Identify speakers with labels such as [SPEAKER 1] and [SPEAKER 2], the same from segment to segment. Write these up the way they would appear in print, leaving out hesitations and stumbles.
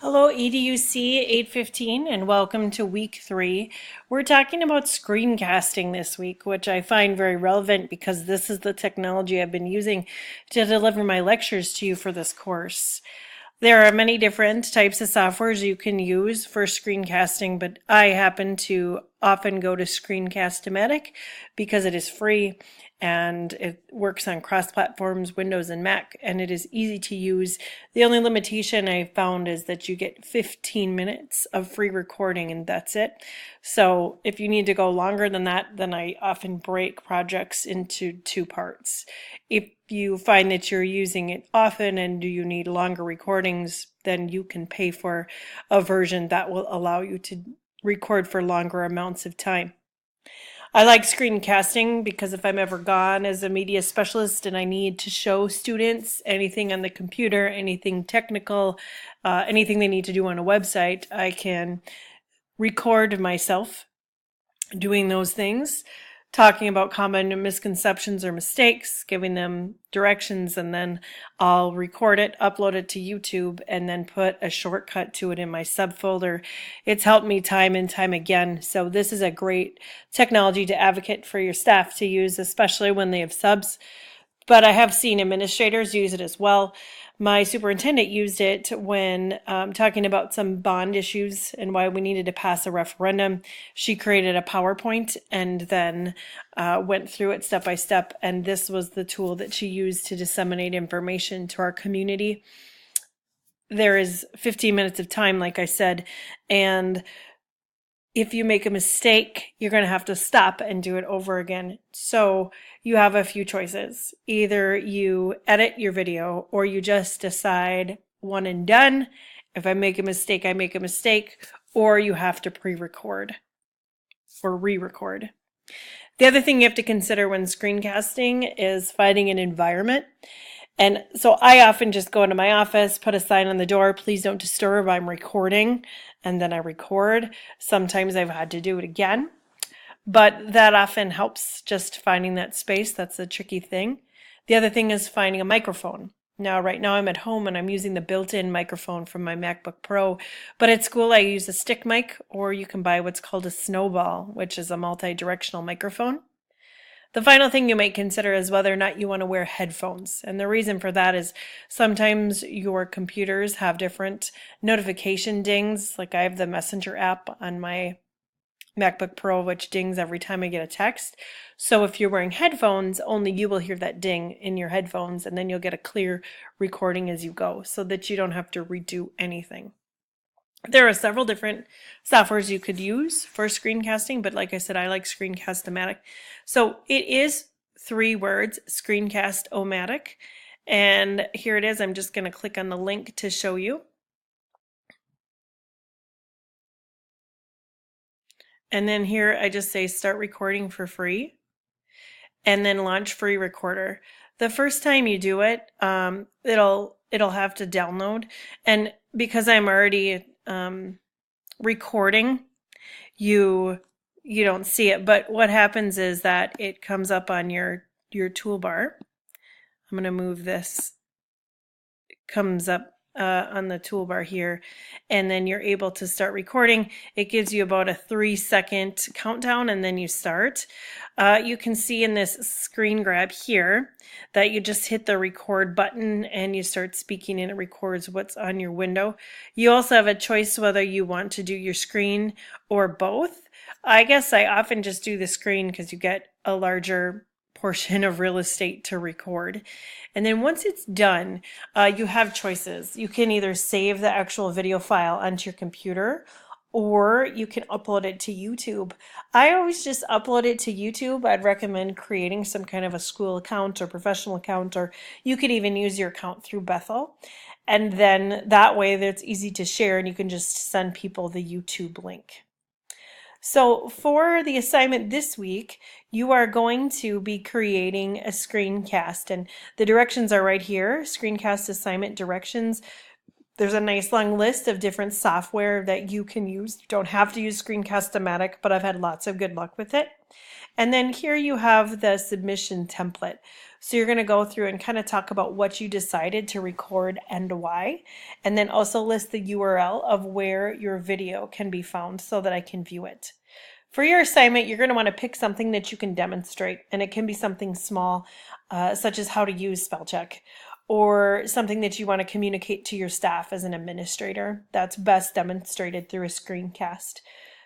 [SPEAKER 1] Hello, EDUC 815, and welcome to week 3. We're talking about screencasting this week, which I find very relevant because this is the technology I've been using to deliver my lectures to you for this course. There are many different types of softwares you can use for screencasting, but I happen to often go to Screencast-O-Matic because it is free and it works on cross platforms, Windows and Mac, and it is easy to use. The only limitation I found is that you get 15 minutes of free recording and that's it. So if you need to go longer than that, then I often break projects into 2 parts. If you find that you're using it often and you need longer recordings, then you can pay for a version that will allow you to record for longer amounts of time. I like screencasting because if I'm ever gone as a media specialist and I need to show students anything on the computer, anything technical, anything they need to do on a website, I can record myself doing those things, talking about common misconceptions or mistakes, giving them directions, and then I'll record it, upload it to YouTube, and then put a shortcut to it in my subfolder. It's helped me time and time again. So this is a great technology to advocate for your staff to use, especially when they have subs. But I have seen administrators use it as well. My superintendent used it when talking about some bond issues and why we needed to pass a referendum. She created a PowerPoint and then went through it step by step. And this was the tool that she used to disseminate information to our community. There is 15 minutes of time, like I said, and if you make a mistake, you're going to have to stop and do it over again. So you have a few choices. Either you edit your video or you just decide one and done. If I make a mistake, I make a mistake, or you have to pre-record or re-record. The other thing you have to consider when screencasting is finding an environment. And so I often just go into my office, put a sign on the door, please don't disturb, I'm recording, and then I record. Sometimes I've had to do it again, but that often helps, just finding that space. That's a tricky thing. The other thing is finding a microphone. Now, right now I'm at home and I'm using the built-in microphone from my MacBook Pro, but at school I use a stick mic, or you can buy what's called a snowball, which is a multi-directional microphone. The final thing you might consider is whether or not you want to wear headphones. And the reason for that is sometimes your computers have different notification dings. Like I have the Messenger app on my MacBook Pro, which dings every time I get a text. So if you're wearing headphones, only you will hear that ding in your headphones, and then you'll get a clear recording as you go so that you don't have to redo anything. There are several different softwares you could use for screencasting, but like I said, I like Screencast-O-Matic. So it is 3 words, Screencast-O-Matic. And here it is. I'm just going to click on the link to show you. And then here I just say start recording for free and then launch free recorder. The first time you do it, it'll have to download. And because I'm already recording, you don't see it, but what happens is that it comes up on your toolbar. I'm going to move this. It comes up on the toolbar here, and then you're able to start recording. It gives you about a 3-second countdown, and then you start. You can see in this screen grab here that you just hit the record button and you start speaking, and it records what's on your window. You also have a choice whether you want to do your screen or both. I guess I often just do the screen because you get a larger portion of real estate to record. And then once it's done, you have choices. You can either save the actual video file onto your computer, or you can upload it to YouTube. I always just upload it to YouTube. I'd recommend creating some kind of a school account or professional account, or you could even use your account through Bethel. And then that way it's easy to share and you can just send people the YouTube link. So for the assignment this week, you are going to be creating a screencast, and the directions are right here, screencast assignment directions. There's a nice long list of different software that you can use. You don't have to use Screencast-O-Matic, but I've had lots of good luck with it. And then here you have the submission template. So you're going to go through and kind of talk about what you decided to record and why, and then also list the URL of where your video can be found so that I can view it. For your assignment, you're going to want to pick something that you can demonstrate, and it can be something small, such as how to use spell check, or something that you want to communicate to your staff as an administrator. That's best demonstrated through a screencast.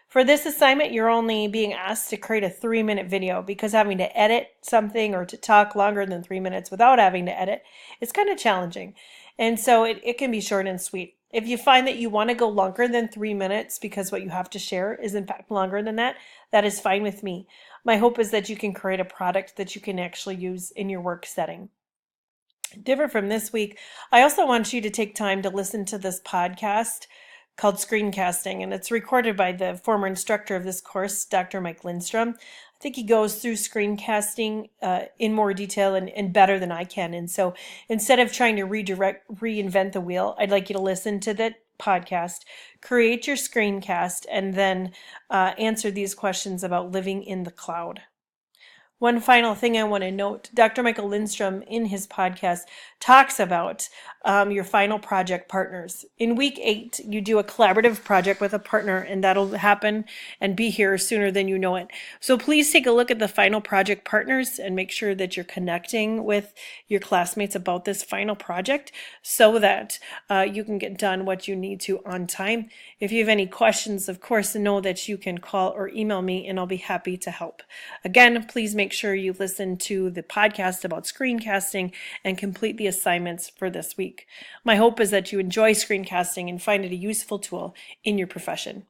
[SPEAKER 1] For this assignment, you're only being asked to create a 3-minute video because having to edit something or to talk longer than 3 minutes without having to edit is kind of challenging. And so it can be short and sweet. If you find that you want to go longer than 3 minutes because what you have to share is in fact longer than that, that is fine with me. My hope is that you can create a product that you can actually use in your work setting. Different from this week, I also want you to take time to listen to this podcast called Screencasting, and it's recorded by the former instructor of this course, Dr. Mike Lindstrom. I think he goes through screencasting in more detail and better than I can. And so instead of trying to reinvent the wheel, I'd like you to listen to the podcast, create your screencast, and then answer these questions about living in the cloud. One final thing I want to note, Dr. Michael Lindstrom in his podcast talks about your final project partners. In week 8, you do a collaborative project with a partner, and that'll happen and be here sooner than you know it. So please take a look at the final project partners and make sure that you're connecting with your classmates about this final project so that you can get done what you need to on time. If you have any questions, of course, know that you can call or email me and I'll be happy to help. Again, please make sure you listen to the podcast about screencasting and complete the assignments for this week. My hope is that you enjoy screencasting and find it a useful tool in your profession.